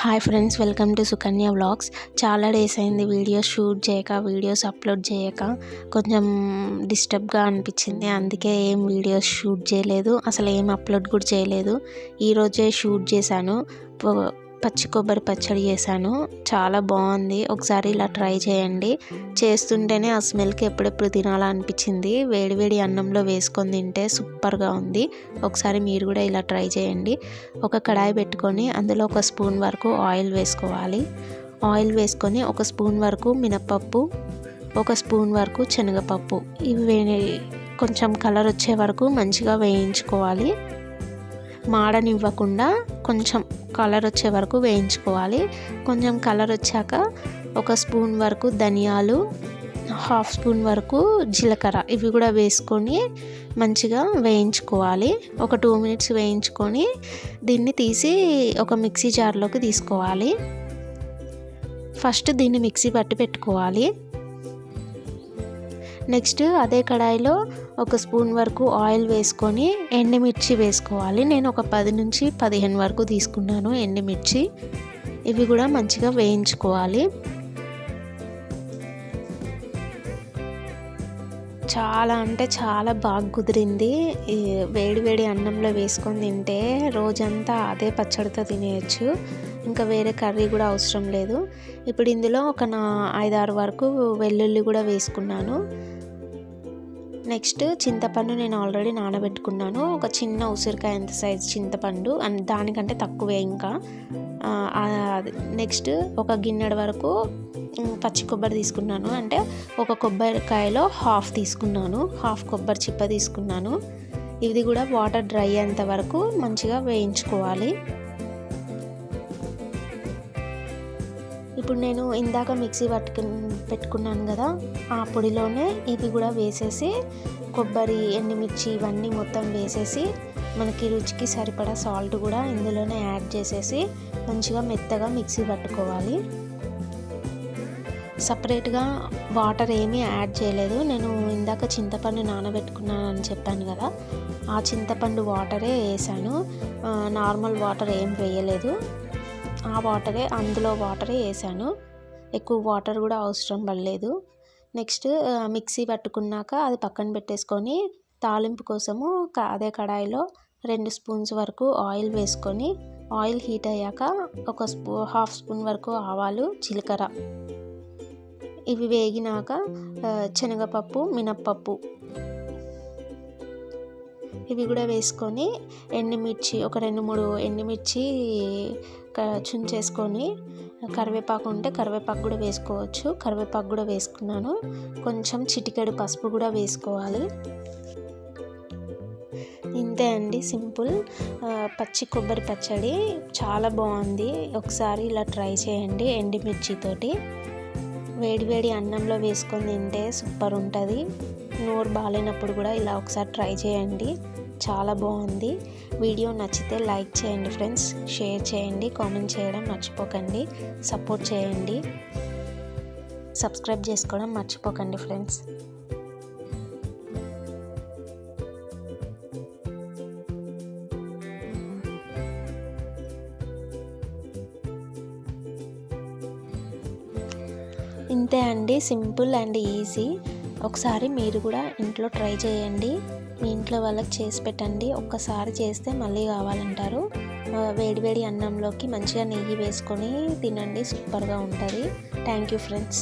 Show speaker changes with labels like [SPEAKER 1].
[SPEAKER 1] Hi friends, welcome to Sukanya vlogs. చాలా days అయింది videos shoot చేయక, వీడియోస్ అప్లోడ్ చేయక. కొంచెం డిస్టర్బ్గా అనిపించింది, అందుకే ఏం వీడియోస్ షూట్ చేయలేదు, అసలు ఏం అప్లోడ్ కూడా చేయలేదు. ఈరోజే షూట్ చేశాను, పచ్చి కొబ్బరి పచ్చడి చేశాను. చాలా బాగుంది, ఒకసారి ఇలా ట్రై చేయండి. చేస్తుంటేనే ఆ స్మెల్కి ఎప్పుడెప్పుడు తినాలనిపించింది. వేడివేడి అన్నంలో వేసుకొని తింటే సూపర్గా ఉంది. ఒకసారి మీరు కూడా ఇలా ట్రై చేయండి. ఒక కడాయి పెట్టుకొని అందులో 1 స్పూన్ వరకు ఆయిల్ వేసుకోవాలి. ఆయిల్ వేసుకొని 1 స్పూన్ వరకు మినపప్పు, 1 స్పూన్ వరకు శనగపప్పు, ఇవి కొంచెం కలర్ వచ్చే వరకు మంచిగా వేయించుకోవాలి. మాడనివ్వకుండా కొంచెం కలర్ వచ్చే వరకు వేయించుకోవాలి. కొంచెం కలర్ వచ్చాక 1 స్పూన్ వరకు ధనియాలు, 1/2 స్పూన్ వరకు జీలకర్ర, ఇవి కూడా వేసుకొని మంచిగా వేయించుకోవాలి. ఒక 2 మినిట్స్ వేయించుకొని దీన్ని తీసి ఒక మిక్సీ జార్లోకి తీసుకోవాలి. ఫస్ట్ దీన్ని మిక్సీ పట్టి పెట్టుకోవాలి. నెక్స్ట్ అదే కడాయిలో 1 స్పూన్ వరకు ఆయిల్ వేసుకొని ఎండుమిర్చి వేసుకోవాలి. నేను ఒక 10 నుంచి 15 వరకు తీసుకున్నాను ఎండుమిర్చి. ఇవి కూడా మంచిగా వేయించుకోవాలి. చాలా అంటే చాలా బాగా కుదిరింది. వేడి అన్నంలో వేసుకొని తింటే రోజంతా అదే పచ్చడితో తినేయచ్చు, ఇంకా వేరే కర్రీ కూడా అవసరం లేదు. ఇప్పుడు ఇందులో ఒక 5-6 వరకు వెల్లుల్లి కూడా వేసుకున్నాను. నెక్స్ట్ చింతపండు నేను ఆల్రెడీ నానబెట్టుకున్నాను. ఒక చిన్న ఉసిరికాయ ఎంత సైజు చింతపండు, అండ్ దానికంటే తక్కువే. ఇంకా నెక్స్ట్ ఒక గిన్నెడు వరకు పచ్చి కొబ్బరి తీసుకున్నాను. అంటే ఒక కొబ్బరికాయలో 1/2 తీసుకున్నాను, 1/2 కొబ్బరి చిప్ప తీసుకున్నాను. ఇది కూడా వాటర్ డ్రై అయ్యేంత వరకు మంచిగా వేయించుకోవాలి. ఇప్పుడు నేను ఇందాక మిక్సీ పెట్టుకున్నాను కదా, ఆ పొడిలోనే ఇది కూడా వేసేసి, కొబ్బరి, ఎండుమిర్చి ఇవన్నీ మొత్తం వేసేసి, మనకి రుచికి సరిపడా సాల్ట్ కూడా ఇందులోనే యాడ్ చేసేసి మంచిగా మెత్తగా మిక్సీ పట్టుకోవాలి. సపరేట్గా వాటర్ ఏమీ యాడ్ చేయలేదు. నేను ఇందాక చింతపండు నానబెట్టుకున్నాను అని చెప్పాను కదా, ఆ చింతపండు వాటరే వేసాను. నార్మల్ వాటర్ ఏం వేయలేదు, ఆ వాటరే, అందులో వాటరే వేసాను. ఎక్కువ వాటర్ కూడా అవసరం పడలేదు. నెక్స్ట్ మిక్సీ పట్టుకున్నాక అది పక్కన పెట్టేసుకొని తాలింపు కోసము అదే కడాయిలో 2 స్పూన్స్ వరకు ఆయిల్ వేసుకొని, ఆయిల్ హీట్ అయ్యాక 1/2 స్పూన్ వరకు ఆవాలు, జీలకర్ర, ఇవి వేగినాక శనగపప్పు, మినప్పప్పు, ఇవి కూడా వేసుకొని ఎండుమిర్చి, ఒక 2-3 ఎండుమిర్చి చుంచేసుకొని, కరివేపాకు ఉంటే కరివేపాకు కూడా వేసుకోవచ్చు, కరివేపాకు కూడా వేసుకున్నాను. కొంచెం చిటికెడు పసుపు కూడా వేసుకోవాలి. ఇంతే అండి, సింపుల్ పచ్చి కొబ్బరి పచ్చడి. చాలా బాగుంది, ఒకసారి ఇలా ట్రై చేయండి. ఎండుమిర్చితోటి వేడివేడి అన్నంలో వేసుకొని తింటే సూపర్ ఉంటుంది. నోరు బాగాలేనప్పుడు కూడా ఇలా ఒకసారి ట్రై చేయండి, చాలా బాగుంది. వీడియో నచ్చితే లైక్ చేయండి ఫ్రెండ్స్, షేర్ చేయండి, కామెంట్ చేయడం మర్చిపోకండి, సపోర్ట్ చేయండి, సబ్స్క్రైబ్ చేసుకోవడం మర్చిపోకండి ఫ్రెండ్స్. ఇంతే అండి, సింపుల్ అండ్ ఈజీ. ఒకసారి మీరు కూడా ఇంట్లో ట్రై చేయండి, మీ ఇంట్లో వాళ్ళకి చేసి పెట్టండి. ఒక్కసారి చేస్తే మళ్ళీ కావాలంటారు. వేడివేడి అన్నంలోకి మంచిగా నెయ్యి వేసుకొని తినండి, సూపర్గా ఉంటుంది. Thank you friends.